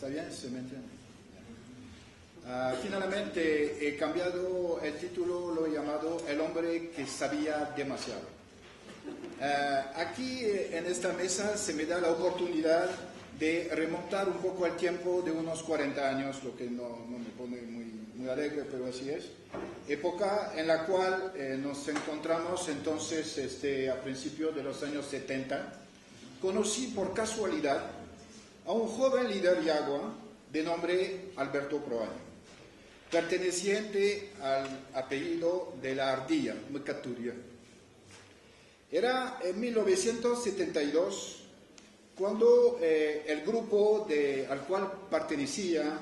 ¿Está bien? ¿Se me entiende? Finalmente he cambiado el título, lo he llamado El hombre que sabía demasiado. Aquí en esta mesa se me da la oportunidad de remontar un poco al tiempo de unos 40 años, lo que no me pone muy alegre, pero así es. Época en la cual nos encontramos entonces a principios de los años 70. Conocí por casualidad a un joven líder yagua de nombre Alberto Proaño, perteneciente al apellido de la ardilla, Mcaturia. Era en 1972 cuando el grupo al cual pertenecía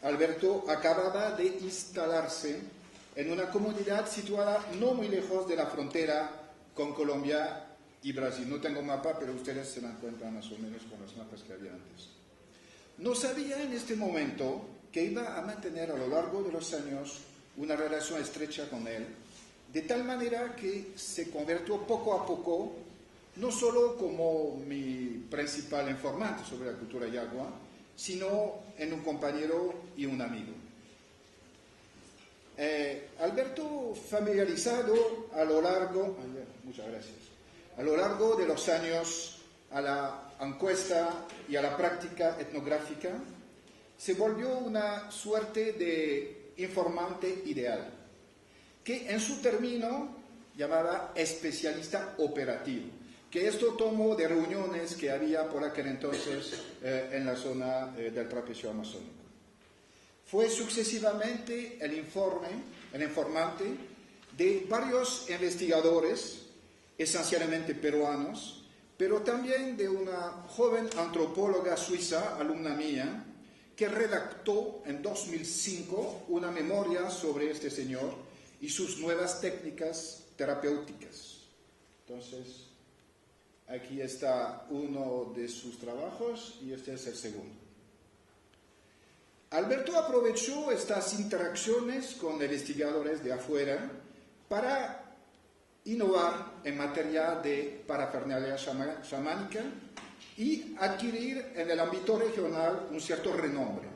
Alberto acababa de instalarse en una comunidad situada no muy lejos de la frontera con Colombia y Brasil. No tengo mapa, pero ustedes se dan cuenta más o menos con los mapas que había antes. No sabía en este momento que iba a mantener a lo largo de los años una relación estrecha con él, de tal manera que se convirtió poco a poco no solo como mi principal informante sobre la cultura yagua, sino en un compañero y un amigo. Alberto, familiarizado a lo largo de los años a la encuesta y a la práctica etnográfica, se volvió una suerte de informante ideal, que en su término llamaba especialista operativo, que esto tomó de reuniones que había por aquel entonces en la zona del trapecio amazónico. Fue sucesivamente el informante de varios investigadores, esencialmente peruanos, pero también de una joven antropóloga suiza, alumna mía, que redactó en 2005 una memoria sobre este señor y sus nuevas técnicas terapéuticas. Entonces, aquí está uno de sus trabajos y este es el segundo. Alberto aprovechó estas interacciones con investigadores de afuera para innovar en materia de parafernalia chamánica y adquirir en el ámbito regional un cierto renombre.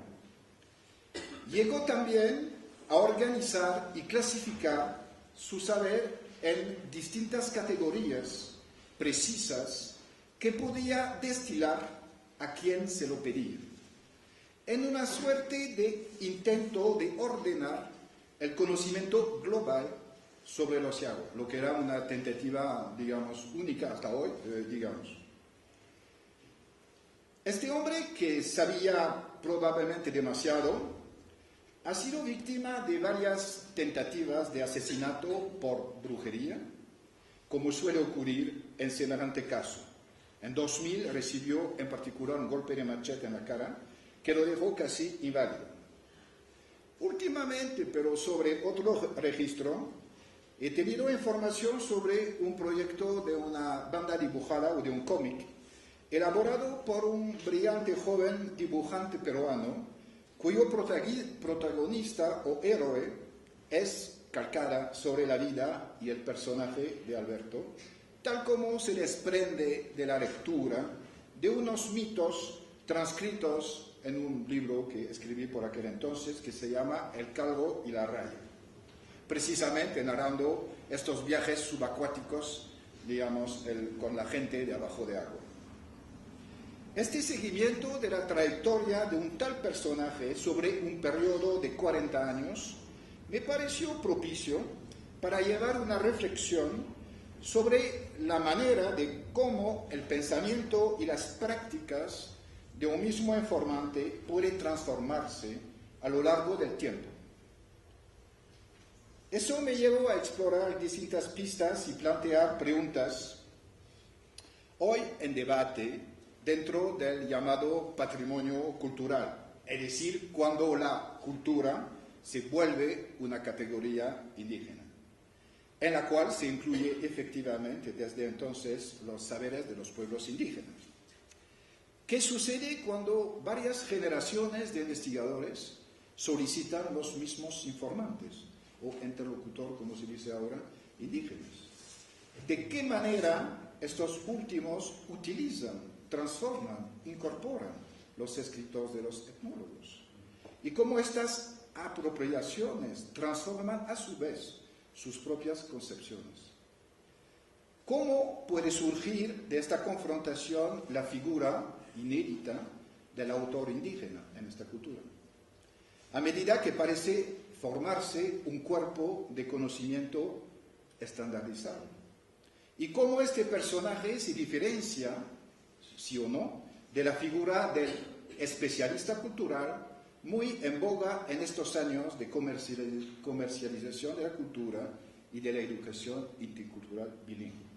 Llegó también a organizar y clasificar su saber en distintas categorías precisas que podía destilar a quien se lo pedía, en una suerte de intento de ordenar el conocimiento global sobre los yagua, lo que era una tentativa, digamos, única hasta hoy, digamos. Este hombre, que sabía probablemente demasiado, ha sido víctima de varias tentativas de asesinato por brujería, como suele ocurrir en semejante caso. En 2000 recibió en particular un golpe de machete en la cara que lo dejó casi inválido. Últimamente, pero sobre otro registro, he tenido información sobre un proyecto de una banda dibujada o de un cómic elaborado por un brillante joven dibujante peruano cuyo protagonista o héroe es calcada sobre la vida y el personaje de Alberto, tal como se desprende de la lectura de unos mitos transcritos en un libro que escribí por aquel entonces que se llama El Calvo y la Raya, precisamente narrando estos viajes subacuáticos, digamos, con la gente de abajo de agua. Este seguimiento de la trayectoria de un tal personaje sobre un periodo de 40 años me pareció propicio para llevar una reflexión sobre la manera de cómo el pensamiento y las prácticas de un mismo informante puede transformarse a lo largo del tiempo. Eso me llevó a explorar distintas pistas y plantear preguntas hoy en debate dentro del llamado patrimonio cultural, es decir, cuando la cultura se vuelve una categoría indígena, en la cual se incluye efectivamente desde entonces los saberes de los pueblos indígenas. ¿Qué sucede cuando varias generaciones de investigadores solicitan los mismos informantes o interlocutor, como se dice ahora, indígenas? ¿De qué manera estos últimos utilizan, transforman, incorporan los escritos de los etnólogos y cómo estas apropiaciones transforman a su vez sus propias concepciones. ¿Cómo puede surgir de esta confrontación la figura inédita del autor indígena en esta cultura? A medida que parece formarse un cuerpo de conocimiento estandarizado. Y cómo este personaje se diferencia, sí o no, de la figura del especialista cultural muy en boga en estos años de comercialización de la cultura y de la educación intercultural bilingüe.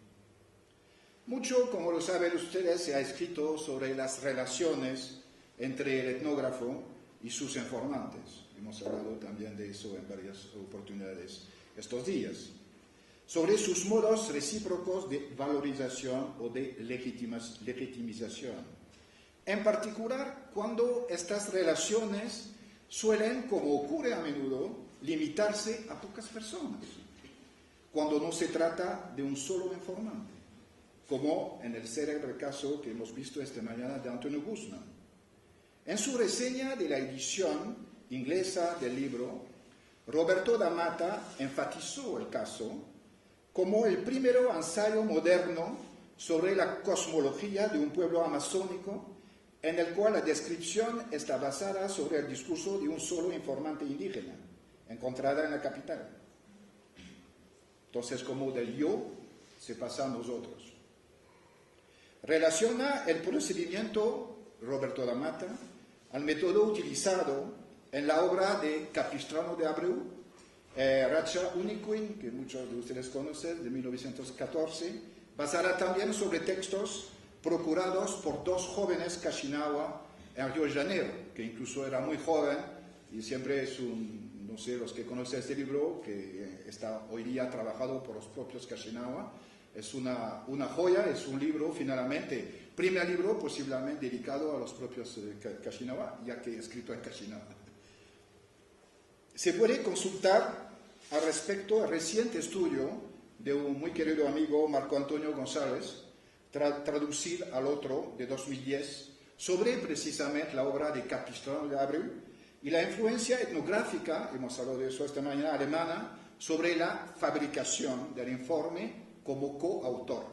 Mucho, como lo saben ustedes, se ha escrito sobre las relaciones entre el etnógrafo y sus informantes. Hemos hablado también de eso en varias oportunidades estos días. Sobre sus modos recíprocos de valorización o de legitimización. En particular, cuando estas relaciones suelen, como ocurre a menudo, limitarse a pocas personas. Cuando no se trata de un solo informante, como en el célebre caso que hemos visto esta mañana de Antonio Guzmán. En su reseña de la edición inglesa del libro, Roberto da Mata enfatizó el caso como el primero ensayo moderno sobre la cosmología de un pueblo amazónico en el cual la descripción está basada sobre el discurso de un solo informante indígena, encontrada en la capital. Entonces, como del yo se pasa a nosotros. Relaciona el procedimiento, Roberto da Mata, al método utilizado en la obra de Capistrano de Abreu, Racha Unicuin, que muchos de ustedes conocen, de 1914, basada también sobre textos procurados por dos jóvenes Kaxinawa en Río de Janeiro, que incluso era muy joven y siempre es un, no sé, los que conocen este libro, que está hoy día trabajado por los propios Kaxinawa, es una joya, es un libro finalmente, primer libro posiblemente dedicado a los propios Kaxinawa, ya que escrito en Kaxinawa. Se puede consultar al respecto el reciente estudio de un muy querido amigo, Marco Antonio González, traducir al otro, de 2010, sobre precisamente la obra de Capistrano de Abreu y la influencia etnográfica, hemos hablado de eso esta mañana, alemana, sobre la fabricación del informe como coautor,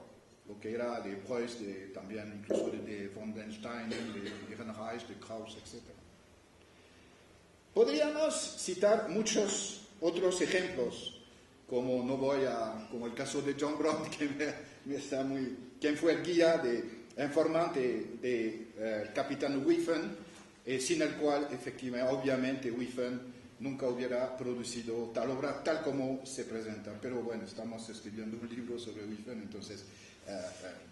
lo que era de Preuss, también incluso de von den Stein, de Ehrenreich, de Krauss, etc. Podríamos citar muchos otros ejemplos, como el caso de John Brown, que me está muy, quien fue el guía informante de capitán Wiffen, sin el cual, efectivamente, obviamente, Wiffen nunca hubiera producido tal obra, tal como se presenta. Pero bueno, estamos escribiendo un libro sobre Wiffen, entonces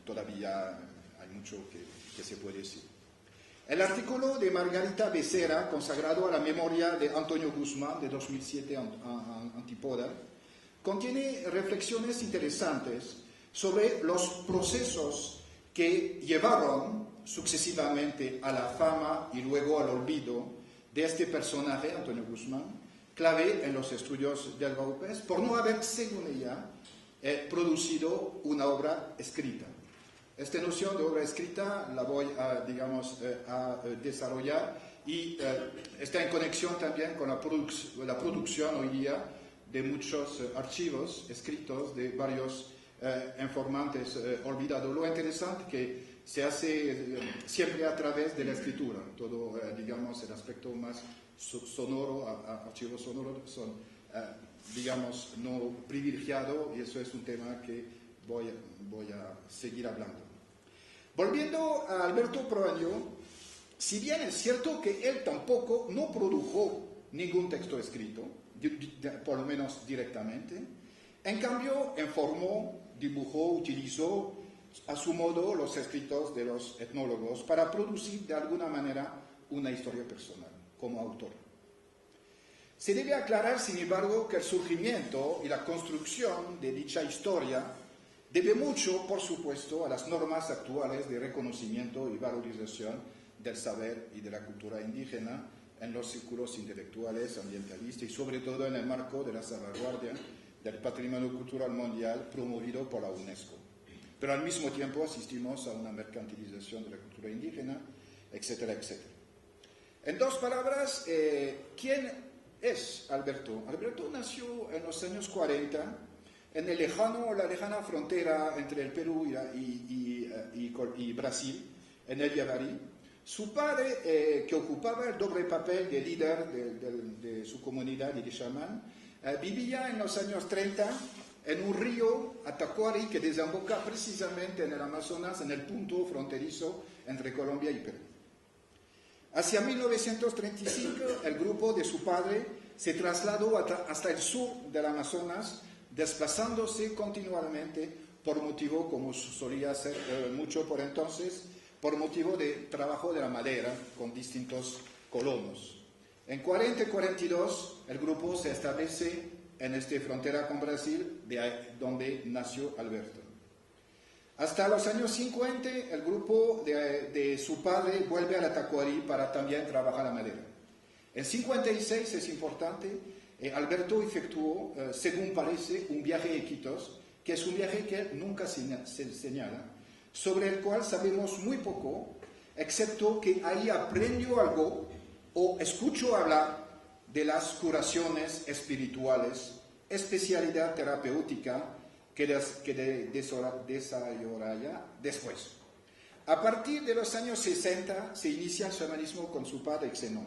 todavía hay mucho que se puede decir. El artículo de Margarita Becerra, consagrado a la memoria de Antonio Guzmán, de 2007, Antípoda, contiene reflexiones interesantes sobre los procesos que llevaron sucesivamente a la fama y luego al olvido de este personaje, Antonio Guzmán, clave en los estudios de Alba López, por no haber, según ella, producido una obra escrita. Esta noción de obra escrita la voy a desarrollar y está en conexión también con la producción hoy día de muchos archivos escritos de varios informantes olvidados. Lo interesante que se hace siempre a través de la escritura. Todo, digamos, el aspecto más sonoro, archivos sonoros son, digamos, no privilegiado, y eso es un tema que voy a seguir hablando. Volviendo a Alberto Proaño, si bien es cierto que él tampoco no produjo ningún texto escrito, por lo menos directamente, en cambio informó, dibujó, utilizó a su modo los escritos de los etnólogos para producir de alguna manera una historia personal como autor. Se debe aclarar, sin embargo, que el surgimiento y la construcción de dicha historia debe mucho, por supuesto, a las normas actuales de reconocimiento y valorización del saber y de la cultura indígena en los círculos intelectuales, ambientalistas y sobre todo en el marco de la salvaguardia del patrimonio cultural mundial promovido por la UNESCO. Pero al mismo tiempo asistimos a una mercantilización de la cultura indígena etcétera, etcétera. En dos palabras, ¿quién es Alberto? Alberto nació en los años 40 en la lejana frontera entre el Perú y Brasil, en el Yavarí. Su padre, que ocupaba el doble papel de líder de su comunidad y de chamán, vivía en los años 30 en un río, Atacuari, que desemboca precisamente en el Amazonas, en el punto fronterizo entre Colombia y Perú. Hacia 1935, el grupo de su padre se trasladó hasta el sur del Amazonas, desplazándose continuamente por motivo, como solía ser mucho por entonces, por motivo de trabajo de la madera con distintos colonos. En 40 y 42, el grupo se establece en esta frontera con Brasil, donde nació Alberto. Hasta los años 50, el grupo de su padre vuelve a Atacuari para también trabajar la madera. En 56, es importante, Alberto efectuó, según parece, un viaje a Iquitos, que es un viaje que nunca se señala, sobre el cual sabemos muy poco, excepto que ahí aprendió algo o escuchó hablar de las curaciones espirituales, especialidad terapéutica que desarrollaría después. A partir de los años 60 se inicia el chamanismo con su padre Xenón.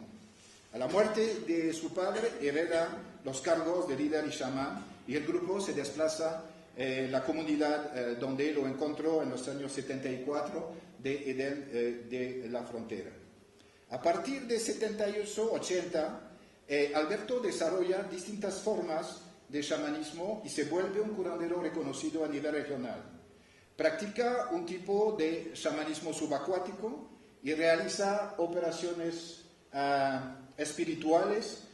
A la muerte de su padre hereda los cargos de líder y chamán y el grupo se desplaza la comunidad donde lo encontró en los años 74 de la frontera. A partir de 78-80, Alberto desarrolla distintas formas de chamanismo y se vuelve un curandero reconocido a nivel regional. Practica un tipo de chamanismo subacuático y realiza operaciones espirituales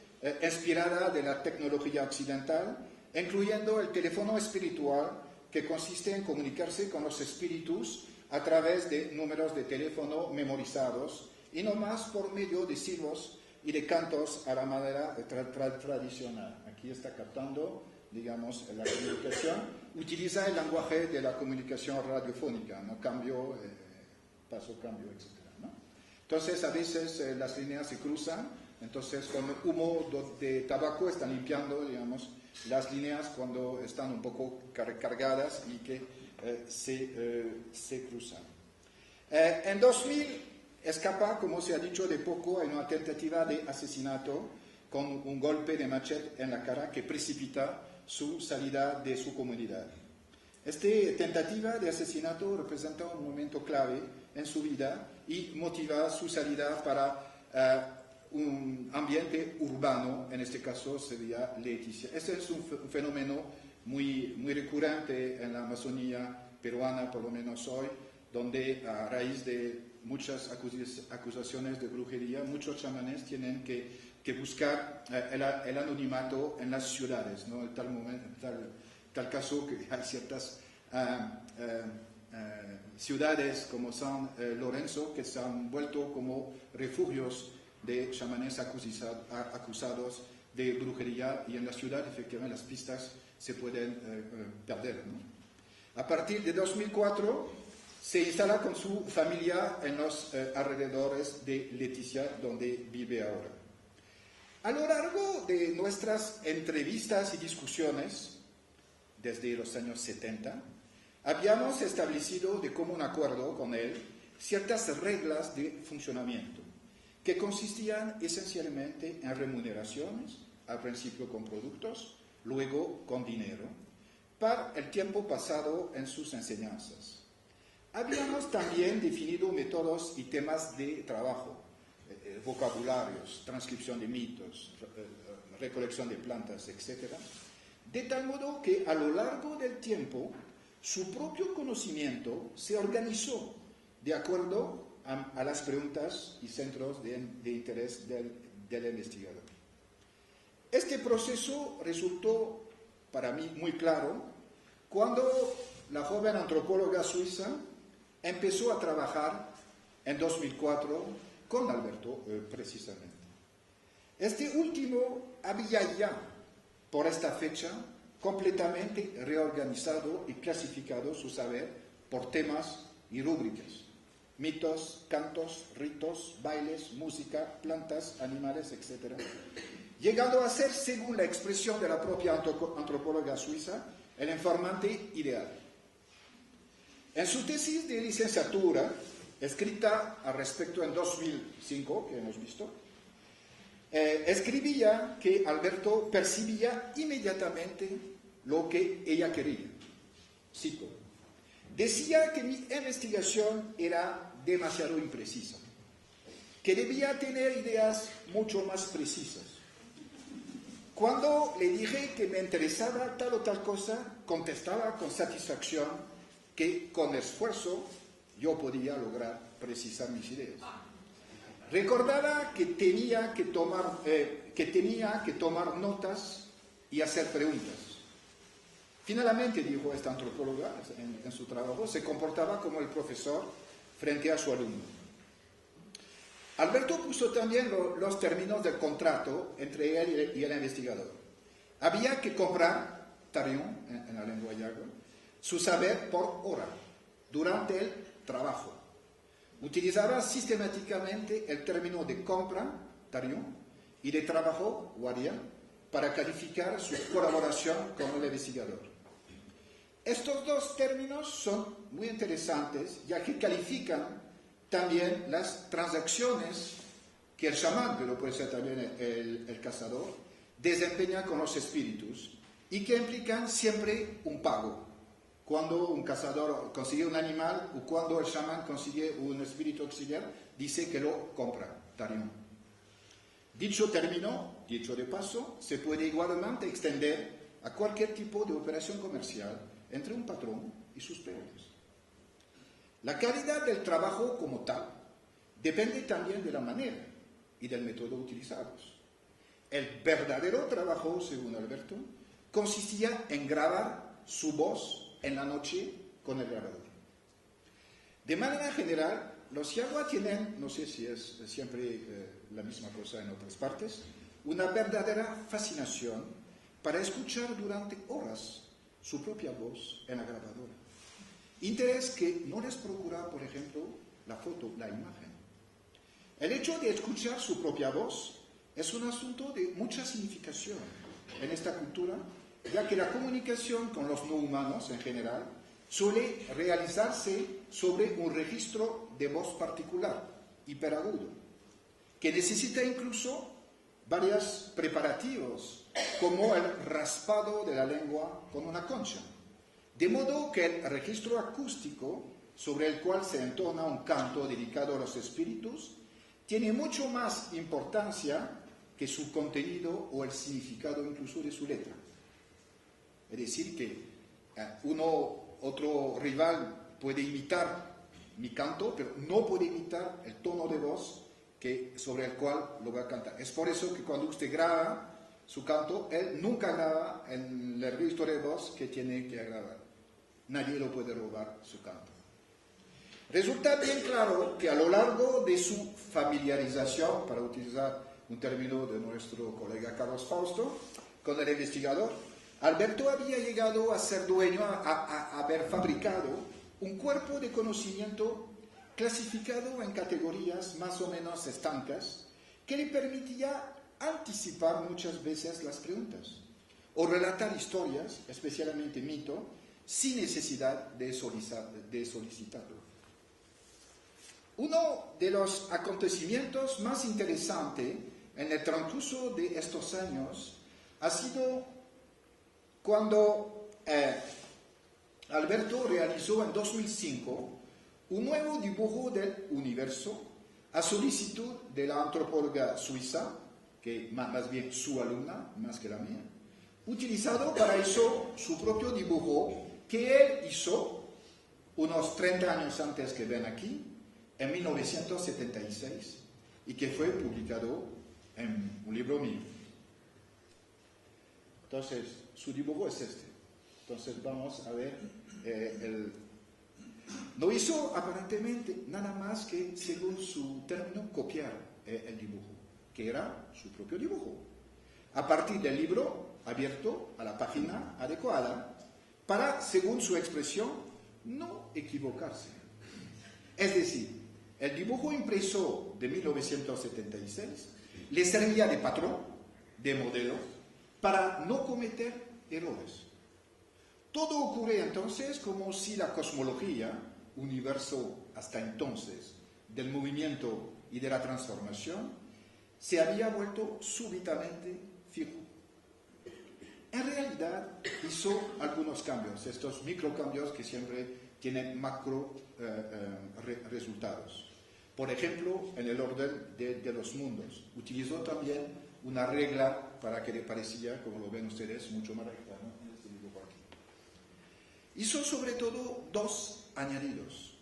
inspiradas de la tecnología occidental, incluyendo el teléfono espiritual, que consiste en comunicarse con los espíritus a través de números de teléfono memorizados y no más por medio de silbos y de cantos a la manera tradicional. Aquí está captando, digamos, la comunicación. Utiliza el lenguaje de la comunicación radiofónica, ¿no? Cambio, paso, cambio, etc., ¿no? Entonces, a veces las líneas se cruzan, entonces con humo de tabaco están limpiando, digamos, las líneas cuando están un poco cargadas y que se cruzan. En 2000 escapa, como se ha dicho, de poco en una tentativa de asesinato con un golpe de machete en la cara que precipita su salida de su comunidad. Esta tentativa de asesinato representa un momento clave en su vida y motiva su salida para un ambiente urbano, en este caso sería Leticia. Este es un fenómeno muy recurrente en la Amazonía peruana, por lo menos hoy, donde a raíz de muchas acusaciones de brujería, muchos chamanes tienen que buscar el anonimato en las ciudades, ¿no? En tal caso que hay ciertas ciudades como San Lorenzo que se han vuelto como refugios de chamanes acusados de brujería, y en la ciudad efectivamente las pistas se pueden perder, ¿no? A partir de 2004 se instala con su familia en los alrededores de Leticia, donde vive ahora. A lo largo de nuestras entrevistas y discusiones, desde los años 70, habíamos establecido de común acuerdo con él ciertas reglas de funcionamiento, que consistían esencialmente en remuneraciones, al principio con productos, luego con dinero, para el tiempo pasado en sus enseñanzas. Habíamos también definido métodos y temas de trabajo, vocabularios, transcripción de mitos, recolección de plantas, etc. De tal modo que a lo largo del tiempo su propio conocimiento se organizó de acuerdo a las preguntas y centros de interés del investigador. Este proceso resultó para mí muy claro cuando la joven antropóloga suiza empezó a trabajar en 2004 con Alberto precisamente. Este último había ya, por esta fecha, completamente reorganizado y clasificado su saber por temas y rúbricas. mitos, cantos, ritos, bailes, música, plantas, animales, etc. Llegando a ser, según la expresión de la propia antropóloga suiza, el informante ideal. En su tesis de licenciatura, escrita al respecto en 2005, que hemos visto, escribía que Alberto percibía inmediatamente lo que ella quería. Cito: decía que mi investigación era demasiado imprecisa, que debía tener ideas mucho más precisas. Cuando le dije que me interesaba tal o tal cosa, contestaba con satisfacción que con esfuerzo yo podía lograr precisar mis ideas. Recordaba que tenía que tomar notas y hacer preguntas. Finalmente, dijo esta antropóloga en su trabajo, se comportaba como el profesor frente a su alumno. Alberto puso también los términos del contrato entre él y el investigador. Había que comprar, tarion, en la lengua yago, su saber por hora, durante el trabajo. Utilizaba sistemáticamente el término de compra, tarion, y de trabajo, guardia, para calificar su colaboración con el investigador. Estos dos términos son muy interesantes, ya que califican también las transacciones que el chamán, pero puede ser también el cazador, desempeña con los espíritus y que implican siempre un pago. Cuando un cazador consigue un animal o cuando el chamán consigue un espíritu auxiliar, dice que lo compra, tarion. Dicho término, dicho de paso, se puede igualmente extender a cualquier tipo de operación comercial entre un patrón y sus peones. La calidad del trabajo como tal depende también de la manera y del método utilizados. El verdadero trabajo, según Alberto, consistía en grabar su voz en la noche con el grabador. De manera general, los Yagua tienen, no sé si es siempre la misma cosa en otras partes, una verdadera fascinación para escuchar durante horas su propia voz en la grabadora. Interés que no les procura, por ejemplo, la foto, la imagen. El hecho de escuchar su propia voz es un asunto de mucha significación en esta cultura, ya que la comunicación con los no humanos en general suele realizarse sobre un registro de voz particular, hiperagudo, que necesita incluso varios preparativos, como el raspado de la lengua con una concha. De modo que el registro acústico sobre el cual se entona un canto dedicado a los espíritus tiene mucho más importancia que su contenido o el significado incluso de su letra. Es decir, que otro rival puede imitar mi canto, pero no puede imitar el tono de voz sobre el cual lo va a cantar. Es por eso que cuando usted graba su canto, él nunca graba en el registro de voz que tiene que grabar. Nadie lo puede robar su canto. Resulta bien claro que a lo largo de su familiarización, para utilizar un término de nuestro colega Carlos Fausto, con el investigador, Alberto había llegado a ser dueño, a haber fabricado un cuerpo de conocimiento clasificado en categorías más o menos estancas, que le permitía anticipar muchas veces las preguntas, o relatar historias, especialmente mito, sin necesidad de solicitarlo. Uno de los acontecimientos más interesantes en el transcurso de estos años ha sido cuando Alberto realizó en 2005 un nuevo dibujo del universo a solicitud de la antropóloga suiza, que más bien su alumna, más que la mía, utilizado para eso su propio dibujo que él hizo unos 30 años antes que ven aquí, en 1976, y que fue publicado en un libro mío. Entonces, su dibujo es este. Entonces vamos a ver no hizo aparentemente nada más que, según su término, copiar el dibujo, que era su propio dibujo, a partir del libro abierto a la página adecuada, para, según su expresión, no equivocarse. Es decir, el dibujo impreso de 1976 le servía de patrón, de modelo, para no cometer errores. Todo ocurre entonces como si la cosmología, universo hasta entonces del movimiento y de la transformación, se había vuelto súbitamente fijo. En realidad hizo algunos cambios, estos microcambios que siempre tienen macro resultados. Por ejemplo, en el orden de los mundos. Utilizó también una regla para que le parecía, como lo ven ustedes, mucho más recta, ¿no? En este dibujo aquí. Hizo sobre todo dos añadidos.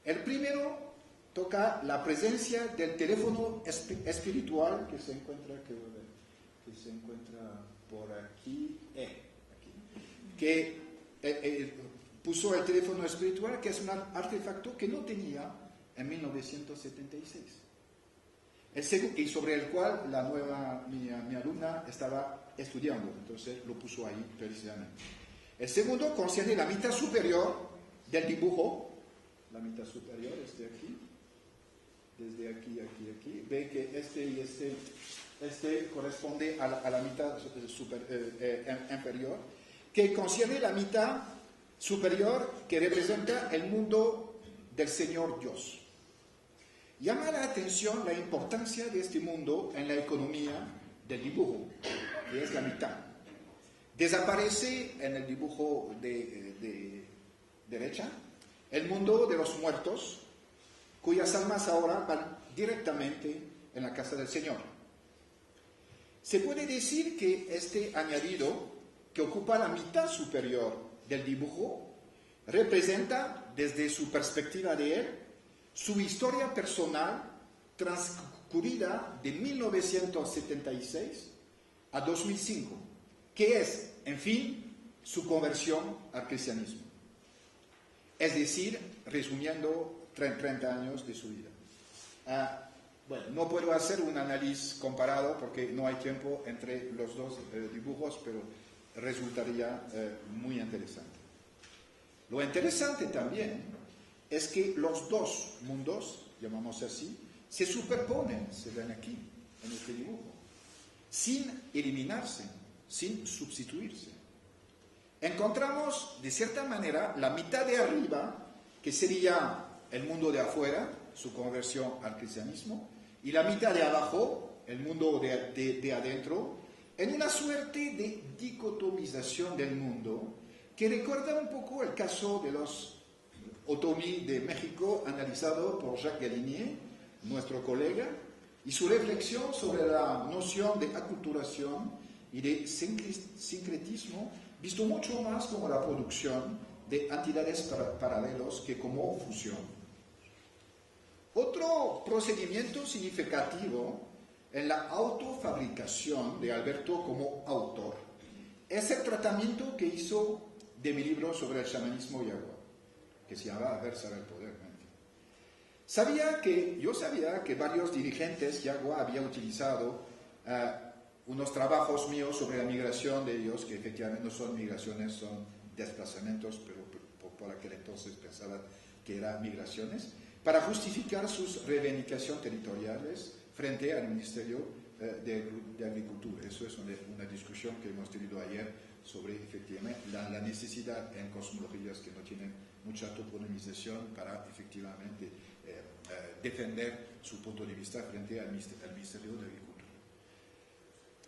El primero toca la presencia del teléfono espiritual que se encuentra por aquí, que puso el teléfono espiritual, que es un artefacto que no tenía en 1976. Y sobre el cual mi alumna estaba estudiando, entonces lo puso ahí precisamente. El segundo concierne la mitad superior del dibujo, la mitad superior es de aquí, desde aquí, aquí, ve que este corresponde a la mitad inferior, que concierne la mitad superior que representa el mundo del Señor Dios. Llama la atención la importancia de este mundo en la economía del dibujo, que es la mitad. Desaparece en el dibujo de derecha el mundo de los muertos, cuyas almas ahora van directamente en la casa del Señor. Se puede decir que este añadido, que ocupa la mitad superior del dibujo, representa, desde su perspectiva de él, su historia personal transcurrida de 1976 a 2005, que es, en fin, su conversión al cristianismo. Es decir, resumiendo, 30 años de su vida. Bueno, no puedo hacer un análisis comparado porque no hay tiempo entre los dos dibujos, pero resultaría muy interesante. Lo interesante también es que los dos mundos, llamamos así, se superponen, se ven aquí, en este dibujo, sin eliminarse, sin sustituirse. Encontramos, de cierta manera, la mitad de arriba, que sería el mundo de afuera, su conversión al cristianismo, y la mitad de abajo, el mundo de adentro, en una suerte de dicotomización del mundo que recuerda un poco el caso de los otomí de México, analizado por Jacques Galinier, nuestro colega, y su reflexión sobre la noción de aculturación y de sincretismo, visto mucho más como la producción de entidades paralelos que como fusión. Otro procedimiento significativo en la autofabricación de Alberto como autor es el tratamiento que hizo de mi libro sobre el chamanismo yagua, que se llama Versar el Poder. Yo sabía que varios dirigentes yagua habían utilizado unos trabajos míos sobre la migración de ellos, que efectivamente no son migraciones, son desplazamientos, pero por aquel entonces pensaban que eran migraciones, para justificar sus reivindicaciones territoriales frente al Ministerio de Agricultura. Eso es una discusión que hemos tenido ayer sobre efectivamente la necesidad en cosmologías que no tienen mucha toponimización para efectivamente defender su punto de vista frente al Ministerio de Agricultura.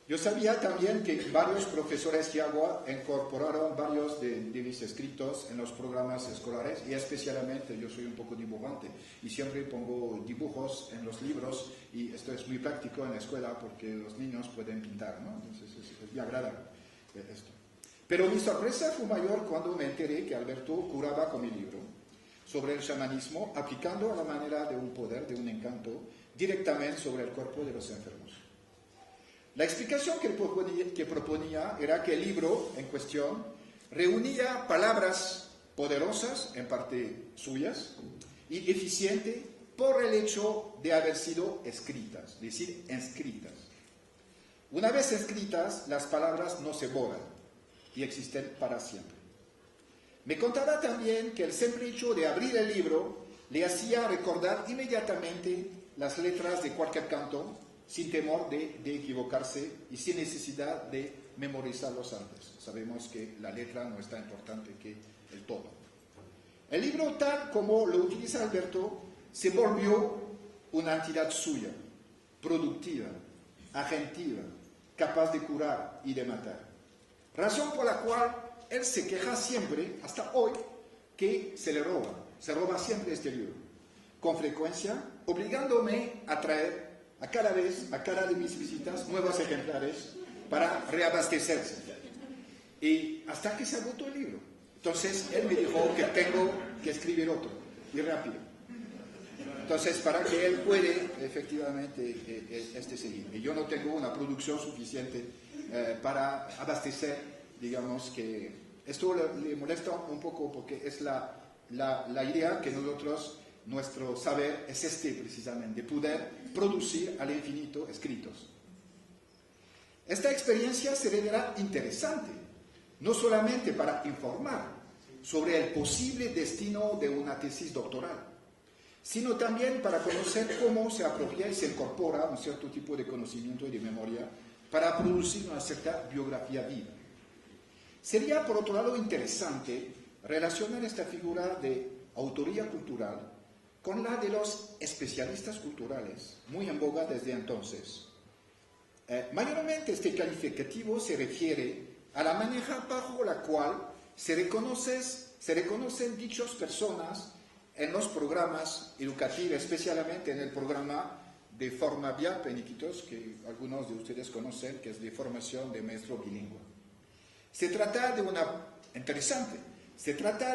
Yo sabía también que varios profesores yagua incorporaron varios de mis escritos en los programas escolares, y especialmente yo soy un poco dibujante y siempre pongo dibujos en los libros, y esto es muy práctico en la escuela porque los niños pueden pintar, ¿no? Entonces es muy agradable esto. Pero mi sorpresa fue mayor cuando me enteré que Alberto curaba con mi libro sobre el chamanismo, aplicando a la manera de un poder, de un encanto, directamente sobre el cuerpo de los enfermos. La explicación que proponía era que el libro en cuestión reunía palabras poderosas, en parte suyas, y eficientes por el hecho de haber sido escritas, es decir, inscritas. Una vez escritas, las palabras no se borran y existen para siempre. Me contaba también que el simple hecho de abrir el libro le hacía recordar inmediatamente las letras de cualquier canto, sin temor de equivocarse y sin necesidad de memorizarlos antes. Sabemos que la letra no es tan importante que el tono. El libro, tal como lo utiliza Alberto, se volvió una entidad suya, productiva, agentiva, capaz de curar y de matar. Razón por la cual él se queja siempre, hasta hoy, que se le roba. Se roba siempre este libro, con frecuencia, obligándome a traer a cada de mis visitas, nuevos ejemplares para reabastecerse. Y hasta que se agotó el libro. Entonces, él me dijo que tengo que escribir otro, y rápido. Entonces, para que él puede, efectivamente, seguir. Y yo no tengo una producción suficiente para abastecer, digamos que... Esto le molesta un poco porque es la idea que nosotros... Nuestro saber es precisamente, de poder producir al infinito escritos. Esta experiencia se revela interesante, no solamente para informar sobre el posible destino de una tesis doctoral, sino también para conocer cómo se apropia y se incorpora un cierto tipo de conocimiento y de memoria para producir una cierta biografía viva. Sería, por otro lado, interesante relacionar esta figura de autoría cultural con la de los especialistas culturales, muy en boga desde entonces. Mayormente este calificativo se refiere a la manera bajo la cual se reconocen dichas personas en los programas educativos, especialmente en el programa de Forma Via Peniquitos, que algunos de ustedes conocen, que es de formación de maestro bilingüe. Se trata de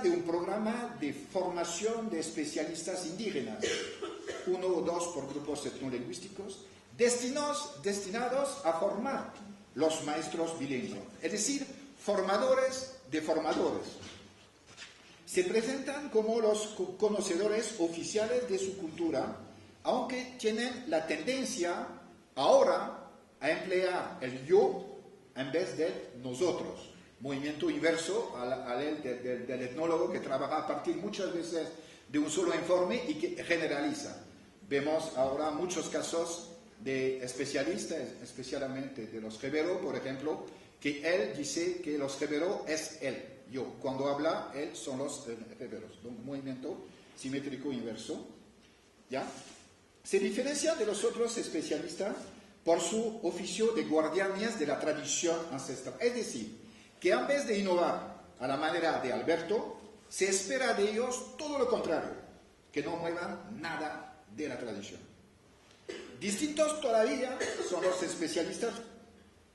un programa de formación de especialistas indígenas, 1 o 2 por grupos etnolingüísticos, destinados a formar los maestros bilingües, es decir, formadores de formadores. Se presentan como los conocedores oficiales de su cultura, aunque tienen la tendencia ahora a emplear el yo en vez del nosotros. Movimiento inverso al del etnólogo que trabaja a partir muchas veces de un solo informe y que generaliza. Vemos ahora muchos casos de especialistas, especialmente de los Rivero, por ejemplo, que él dice que los Rivero es él, yo. Cuando habla, él son los Riveros. Un movimiento simétrico inverso. ¿Ya? Se diferencia de los otros especialistas por su oficio de guardianes de la tradición ancestral. Es decir, que en vez de innovar a la manera de Alberto, se espera de ellos todo lo contrario, que no muevan nada de la tradición. Distintos todavía son los especialistas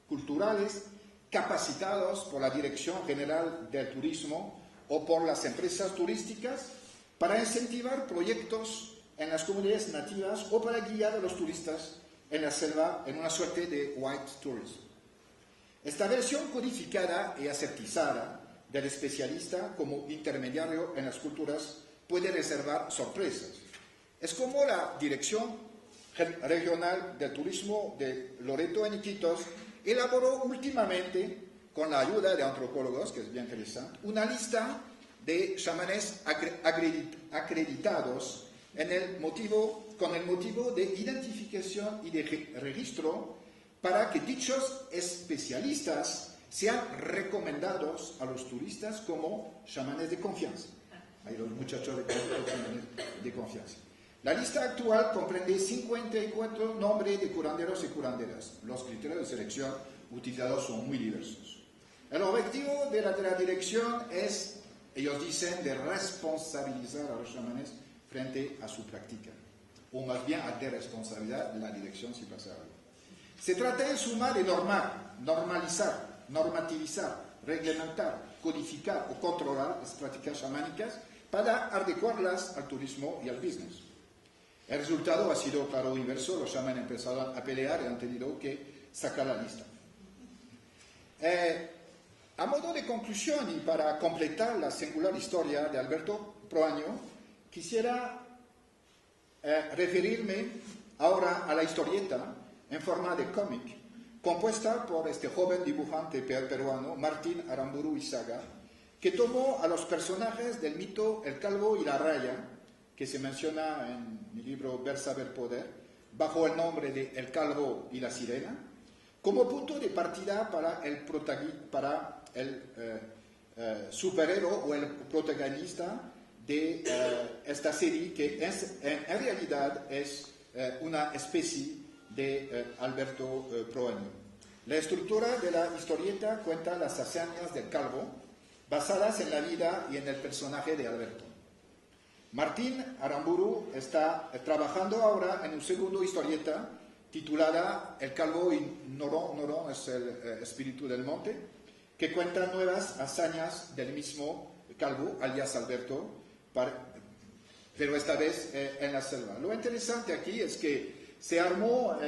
culturales capacitados por la Dirección General del Turismo o por las empresas turísticas para incentivar proyectos en las comunidades nativas o para guiar a los turistas en la selva en una suerte de white tourism. Esta versión codificada y asertizada del especialista como intermediario en las culturas puede reservar sorpresas. Es como la Dirección Regional del Turismo de Loreto en Iquitos elaboró últimamente, con la ayuda de antropólogos, que es bien interesante, una lista de chamanes acreditados con el motivo de identificación y de registro para que dichos especialistas sean recomendados a los turistas como chamanes de confianza. Hay los muchachos de confianza. La lista actual comprende 54 nombres de curanderos y curanderas. Los criterios de selección utilizados son muy diversos. El objetivo de la dirección es, ellos dicen, de responsabilizar a los chamanes frente a su práctica, o más bien a de responsabilidad de la dirección si pasa algo. Se trata en suma de normar, normalizar, normativizar, reglamentar, codificar o controlar las prácticas chamánicas para adecuarlas al turismo y al business. El resultado ha sido, claro, inverso. Los chamanes empezaron a pelear y han tenido que sacar la lista. A modo de conclusión y para completar la singular historia de Alberto Proaño, quisiera referirme ahora a la historieta en forma de cómic, compuesta por este joven dibujante peruano, Martín Aramburu Izaga, que tomó a los personajes del mito El Calvo y la Raya, que se menciona en mi libro Ver, Saber, Poder, bajo el nombre de El Calvo y la Sirena, como punto de partida para el superhéroe o el protagonista de esta serie, que en realidad es una especie de Alberto Proaño. La estructura de la historieta cuenta las hazañas del calvo, basadas en la vida y en el personaje de Alberto. Martín Aramburu está trabajando ahora en un segundo historieta titulada El Calvo y Norón, Norón es el espíritu del monte, que cuenta nuevas hazañas del mismo calvo, alias Alberto, pero esta vez en la selva. Lo interesante aquí es que se armó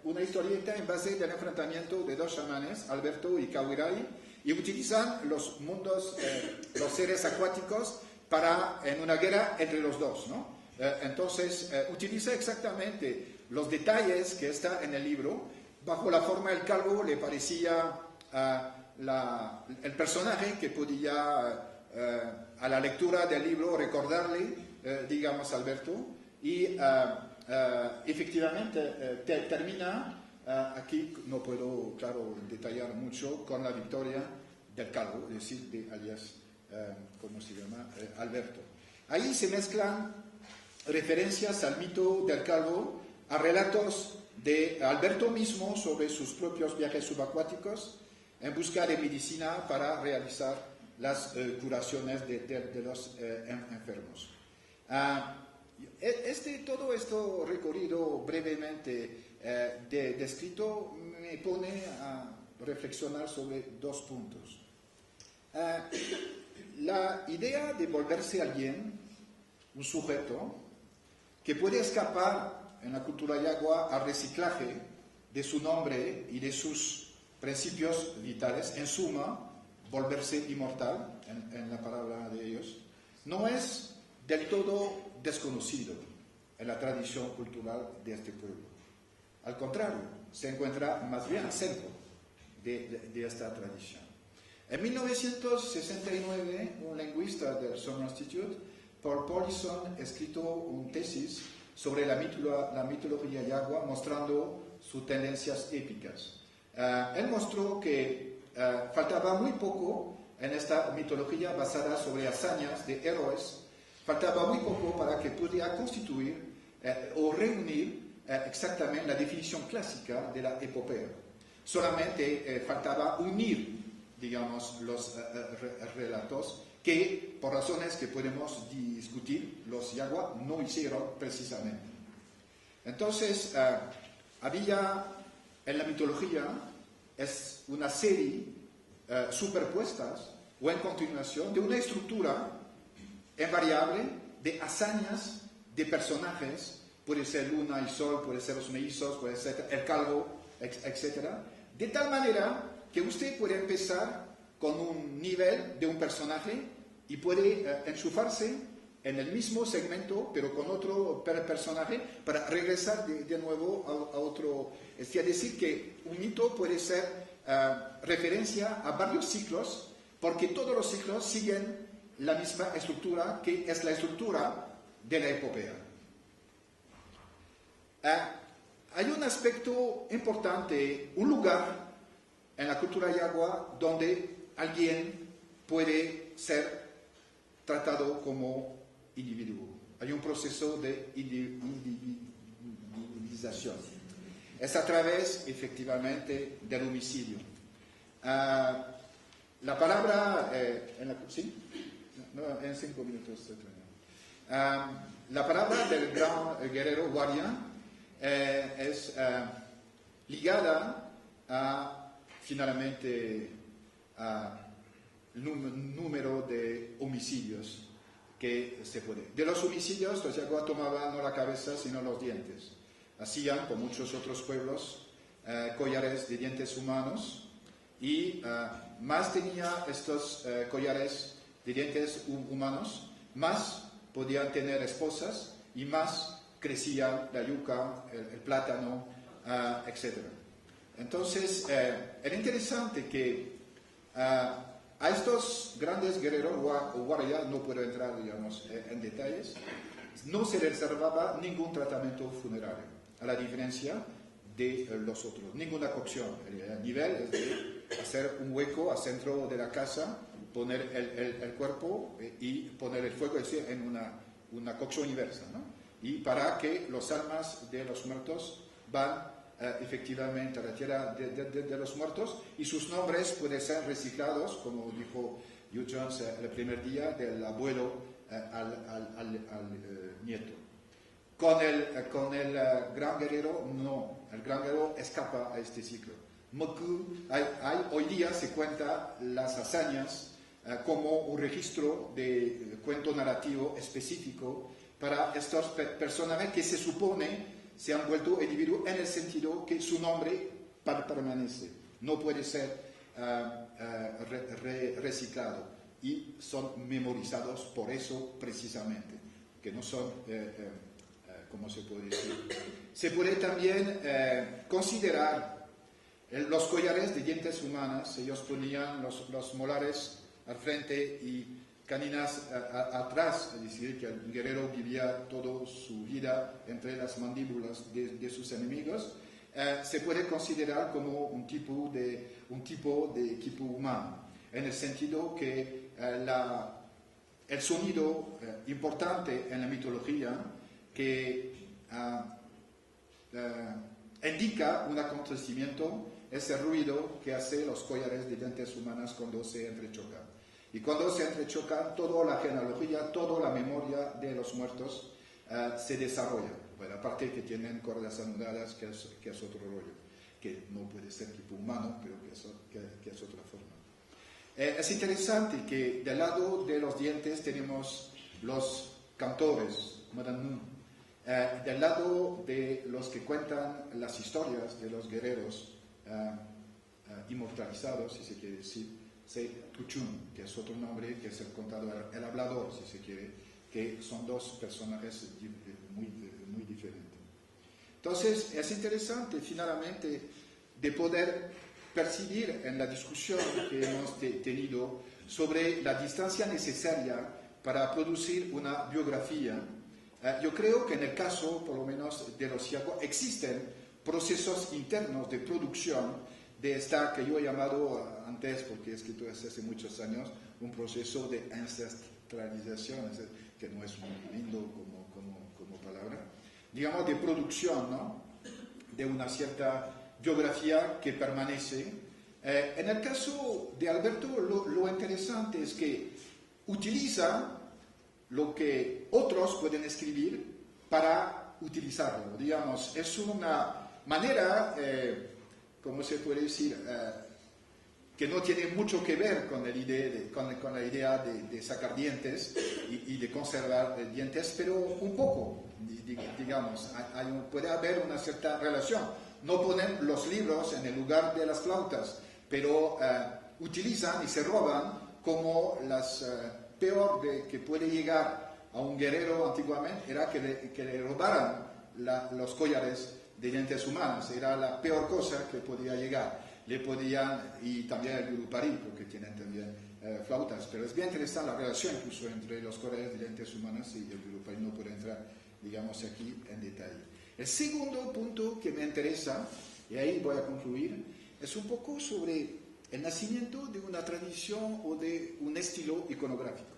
una historieta en base del enfrentamiento de dos chamanes, Alberto y Kawirai, y utilizan los mundos, los seres acuáticos, en una guerra entre los dos, ¿no? Entonces, utiliza exactamente los detalles que está en el libro. Bajo la forma del calvo le parecía el personaje que podía, a la lectura del libro, recordarle, digamos, Alberto, y efectivamente termina, aquí no puedo, claro, detallar mucho, con la victoria del calvo, es decir, de alias, ¿cómo se llama? Alberto. Ahí se mezclan referencias al mito del calvo, a relatos de Alberto mismo sobre sus propios viajes subacuáticos en busca de medicina para realizar las curaciones de los enfermos. Todo esto recorrido brevemente descrito me pone a reflexionar sobre dos puntos. La idea de volverse alguien, un sujeto, que puede escapar en la cultura yagua al reciclaje de su nombre y de sus principios vitales, en suma, volverse inmortal, en la palabra de ellos, no es del todo desconocido en la tradición cultural de este pueblo. Al contrario, se encuentra más bien al centro de esta tradición. En 1969, un lingüista del Summer Institute, Paul Paulison, escrito una tesis sobre la mitología yagua, mostrando sus tendencias épicas. Él mostró que faltaba muy poco en esta mitología basada sobre hazañas de héroes, faltaba muy poco para que pudiera constituir o reunir exactamente la definición clásica de la epopea. Solamente faltaba unir, digamos, los relatos que, por razones que podemos discutir, los yagua no hicieron precisamente. Entonces, había en la mitología es una serie superpuestas o en continuación de una estructura invariable de hazañas de personajes, puede ser luna y sol, puede ser los mellizos, puede ser el calvo, etc. De tal manera que usted puede empezar con un nivel de un personaje y puede enchufarse en el mismo segmento, pero con otro personaje, para regresar de nuevo a otro. Es decir, que un mito puede ser referencia a varios ciclos, porque todos los ciclos siguen la misma estructura, que es la estructura de la epopea. Hay un aspecto importante, un lugar en la cultura yagua donde alguien puede ser tratado como individuo. Hay un proceso de individualización. Es a través, efectivamente, del homicidio. La palabra... ¿sí? No, en 5 minutos se termina. La palabra del gran guerrero Guardián es ligada a, finalmente, el número de homicidios que se puede. De los homicidios, los yagua tomaban no la cabeza, sino los dientes. Hacían, como muchos otros pueblos, collares de dientes humanos, y más tenía estos collares de dientes humanos, más podían tener esposas y más crecía la yuca, el plátano, etc. Entonces, era interesante que a estos grandes guerreros, o Warrior, no puedo entrar, digamos, en detalles, no se reservaba ningún tratamiento funerario, a la diferencia de los otros, ninguna cocción. El nivel es de hacer un hueco al centro de la casa, poner el cuerpo y poner el fuego, es decir, en una cocción inversa, ¿no? Y para que los almas de los muertos van efectivamente a la tierra de los muertos, y sus nombres pueden ser reciclados, como dijo Hugh Jones el primer día, del abuelo al nieto. Con el gran guerrero, no. El gran guerrero escapa a este ciclo. Hoy día se cuenta las hazañas como un registro de cuento narrativo específico para estos personajes que se supone se han vuelto individuos en el sentido que su nombre permanece, no puede ser reciclado, y son memorizados por eso precisamente, que no son, ¿cómo se puede decir? Se puede también considerar los collares de dientes humanas. Ellos ponían los molares al frente y caninas atrás, es decir, que el guerrero vivía toda su vida entre las mandíbulas de sus enemigos. Se puede considerar como un tipo de equipo humano, en el sentido que el sonido importante en la mitología que indica un acontecimiento es el ruido que hacen los collares de dientes humanas cuando se entrechocan. Y cuando se entrechocan, toda la genealogía, toda la memoria de los muertos se desarrolla. Bueno, aparte que tienen cuerdas anudadas, que es otro rollo, que no puede ser tipo humano, pero que es otra forma. Es interesante que del lado de los dientes tenemos los cantores, del lado de los que cuentan las historias de los guerreros inmortalizados, si se quiere decir, Tuchun, que es otro nombre, que es el contador, el hablador, si se quiere, que son dos personajes muy diferentes. Entonces, es interesante finalmente de poder percibir en la discusión que hemos tenido sobre la distancia necesaria para producir una biografía. Yo creo que en el caso, por lo menos, de los Iago, existen procesos internos de producción de esta que yo he llamado antes, porque he escrito hace muchos años, un proceso de ancestralización, que no es muy lindo como palabra, digamos de producción, ¿no?, de una cierta biografía que permanece. En el caso de Alberto, lo interesante es que utiliza lo que otros pueden escribir para utilizarlo. Digamos, es una manera, ¿cómo se puede decir?, que no tiene mucho que ver con la idea de sacar dientes y de conservar dientes, pero un poco, digamos, puede haber una cierta relación. No ponen los libros en el lugar de las flautas, pero utilizan y se roban como las peor que puede llegar a un guerrero antiguamente, era que le robaran los collares de dientes humanos. Era la peor cosa que podía llegar. Le podían, y también el Gurupari, porque tienen también flautas, pero es bien interesante la relación incluso entre los collares de dientes humanos y el Gurupari. No puedo entrar, digamos, aquí en detalle. El segundo punto que me interesa, y ahí voy a concluir, es un poco sobre el nacimiento de una tradición o de un estilo iconográfico.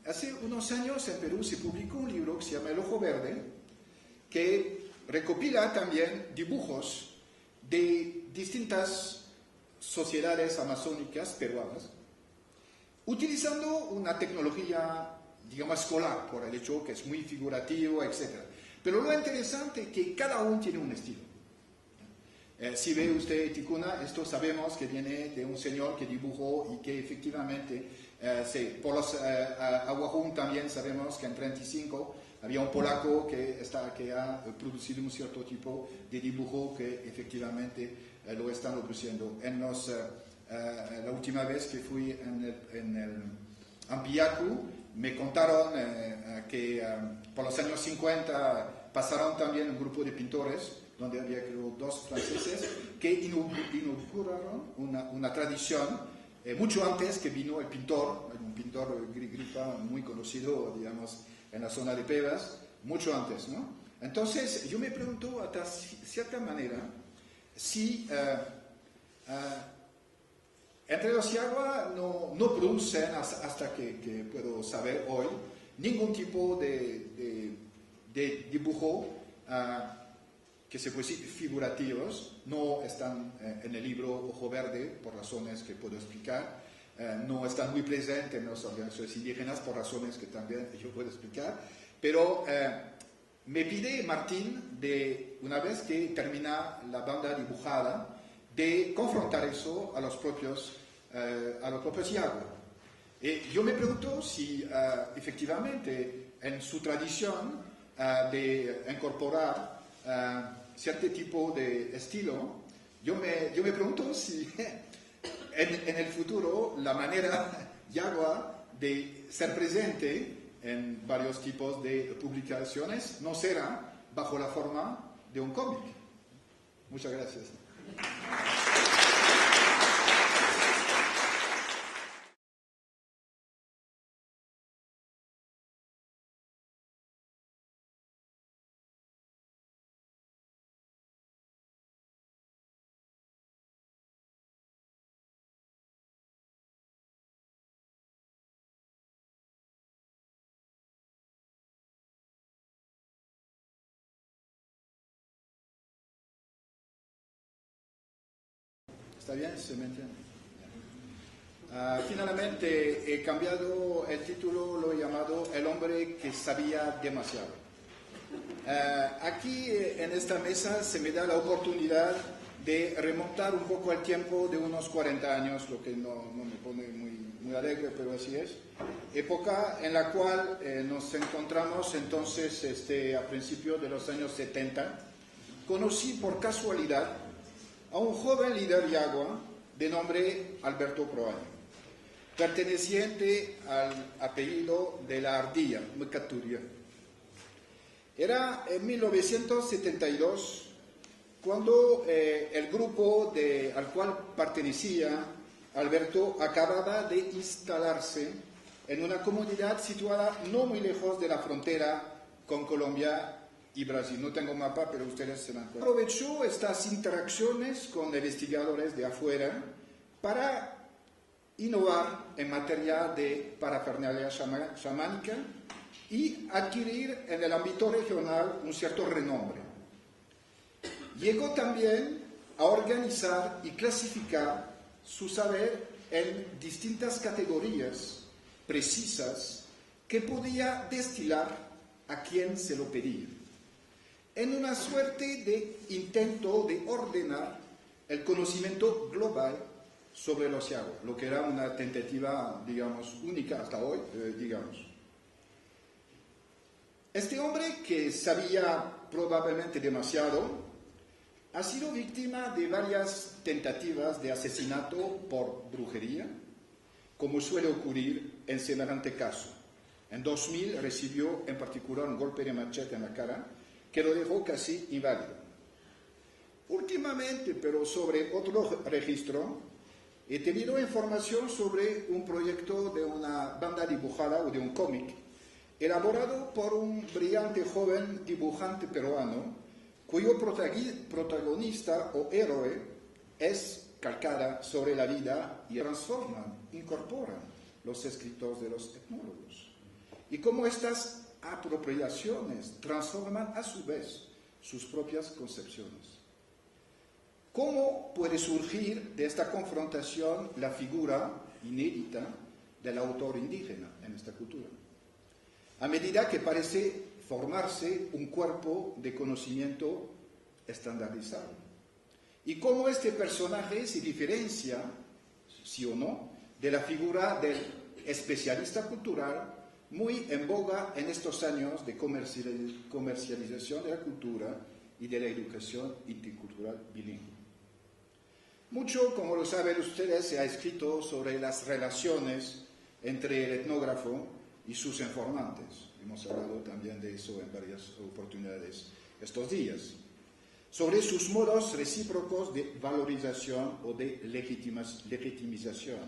Hace unos años en Perú se publicó un libro que se llama El Ojo Verde, que recopila también dibujos de distintas sociedades amazónicas peruanas, utilizando una tecnología, digamos, escolar, por el hecho que es muy figurativo, etc. Pero lo interesante es que cada uno tiene un estilo. Si ve usted Ticuna, esto sabemos que viene de un señor que dibujó y que efectivamente, por los Aguajún también sabemos que en 1935 había un polaco que ha producido un cierto tipo de dibujo que efectivamente lo están produciendo. La última vez que fui en el Ampillacu, me contaron que por los años 50 pasaron también un grupo de pintores, donde había creo 2 franceses, que inauguraron una tradición mucho antes que vino el pintor, un pintor Gripa muy conocido, digamos, en la zona de Pebas, mucho antes, ¿no? Entonces, yo me pregunto, hasta cierta manera, si entre los Yagua no producen, hasta que puedo saber hoy, ningún tipo de dibujo que se puede decir figurativos, no están en el libro Ojo Verde por razones que puedo explicar, no están muy presentes en las organizaciones indígenas por razones que también yo puedo explicar, pero me pide Martín, una vez que termina la banda dibujada, de confrontar eso a los propios Yagua. Yo me pregunto si efectivamente en su tradición de incorporar cierto tipo de estilo, yo me pregunto si en el futuro la manera Yagua de ser presente en varios tipos de publicaciones no será bajo la forma de un cómic. Muchas gracias. ¿Está bien? ¿Se me entiende? Finalmente he cambiado el título, lo he llamado El hombre que sabía demasiado. Aquí en esta mesa se me da la oportunidad de remontar un poco el tiempo de unos 40 años, lo que no me pone muy alegre, pero así es. Época en la cual nos encontramos entonces a principios de los años 70. Conocí por casualidad a un joven líder Yagua de nombre Alberto Proaño, perteneciente al apellido de la ardilla, Mcaturia. Era en 1972 cuando el grupo al cual pertenecía Alberto acababa de instalarse en una comunidad situada no muy lejos de la frontera con Colombia y Brasil. No tengo mapa, pero ustedes se dan cuenta. Aprovechó estas interacciones con investigadores de afuera para innovar en materia de parafernalia chamánica y adquirir en el ámbito regional un cierto renombre. Llegó también a organizar y clasificar su saber en distintas categorías precisas que podía destilar a quien se lo pedía, en una suerte de intento de ordenar el conocimiento global sobre los Yagua, lo que era una tentativa, digamos, única hasta hoy, digamos. Este hombre, que sabía probablemente demasiado, ha sido víctima de varias tentativas de asesinato por brujería, como suele ocurrir en semejante caso. En 2000 recibió en particular un golpe de machete en la cara que lo dejó casi inválido. Últimamente, pero sobre otro registro, he tenido información sobre un proyecto de una banda dibujada o de un cómic elaborado por un brillante joven dibujante peruano cuyo protagonista o héroe es calcada sobre la vida y transforman, incorporan los escritos de los etnólogos. Y cómo estas apropiaciones transforman a su vez sus propias concepciones. ¿Cómo puede surgir de esta confrontación la figura inédita del autor indígena en esta cultura? A medida que parece formarse un cuerpo de conocimiento estandarizado. Y cómo este personaje se diferencia, sí o no, de la figura del especialista cultural muy en boga en estos años de comercialización de la cultura y de la educación intercultural bilingüe. Mucho, como lo saben ustedes, se ha escrito sobre las relaciones entre el etnógrafo y sus informantes. Hemos hablado también de eso en varias oportunidades estos días. Sobre sus modos recíprocos de valorización o de legitimización,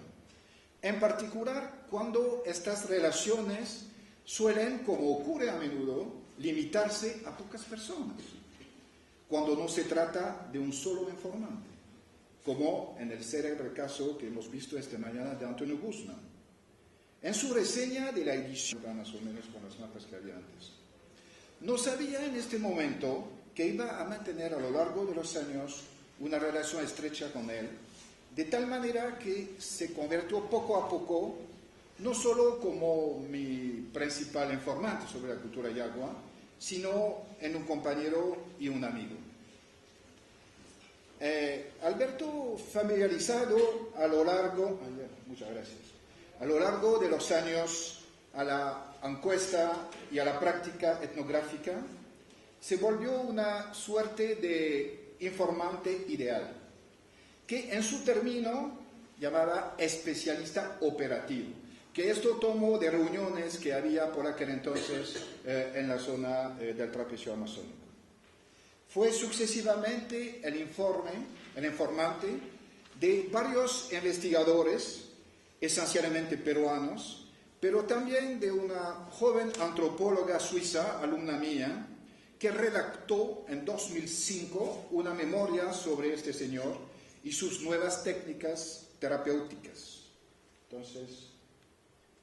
en particular cuando estas relaciones suelen, como ocurre a menudo, limitarse a pocas personas, cuando no se trata de un solo informante, como en el célebre caso que hemos visto esta mañana de Antonio Guzmán. En su reseña de la edición, más o menos con las mapas que había antes, no sabía en este momento que iba a mantener a lo largo de los años una relación estrecha con él, de tal manera que se convirtió poco a poco no solo como mi principal informante sobre la cultura yagua, sino en un compañero y un amigo. Alberto, familiarizado a lo largo, muchas gracias, a lo largo de los años a la encuesta y a la práctica etnográfica, se volvió una suerte de informante ideal, que en su término llamaba especialista operativo, que esto tomó de reuniones que había por aquel entonces en la zona del trapecio amazónico. Fue sucesivamente el informante de varios investigadores, esencialmente peruanos, pero también de una joven antropóloga suiza, alumna mía, que redactó en 2005 una memoria sobre este señor y sus nuevas técnicas terapéuticas. Entonces,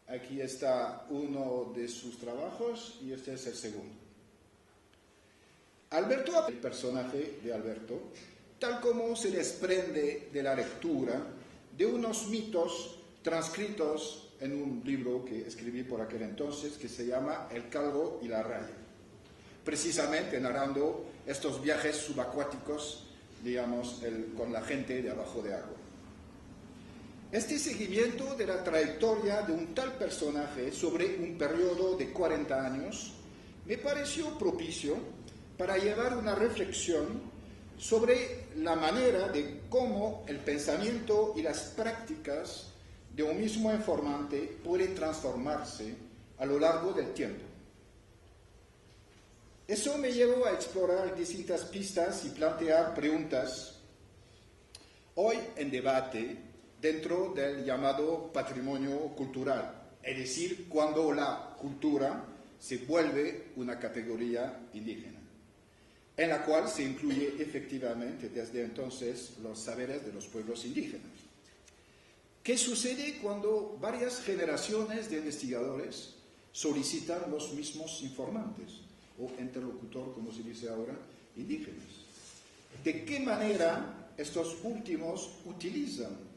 aquí está uno de sus trabajos y este es el segundo. Alberto, el personaje de Alberto, tal como se desprende de la lectura de unos mitos transcritos en un libro que escribí por aquel entonces que se llama El Calvo y la Raya, precisamente narrando estos viajes subacuáticos, digamos, con la gente de abajo de agua. Este seguimiento de la trayectoria de un tal personaje sobre un periodo de 40 años me pareció propicio para llevar una reflexión sobre la manera de cómo el pensamiento y las prácticas de un mismo informante pueden transformarse a lo largo del tiempo. Eso me llevó a explorar distintas pistas y plantear preguntas hoy en debate dentro del llamado patrimonio cultural, es decir, cuando la cultura se vuelve una categoría indígena, en la cual se incluye efectivamente desde entonces los saberes de los pueblos indígenas. ¿Qué sucede cuando varias generaciones de investigadores solicitan los mismos informantes o interlocutor, como se dice ahora, indígenas? ¿De qué manera estos últimos utilizan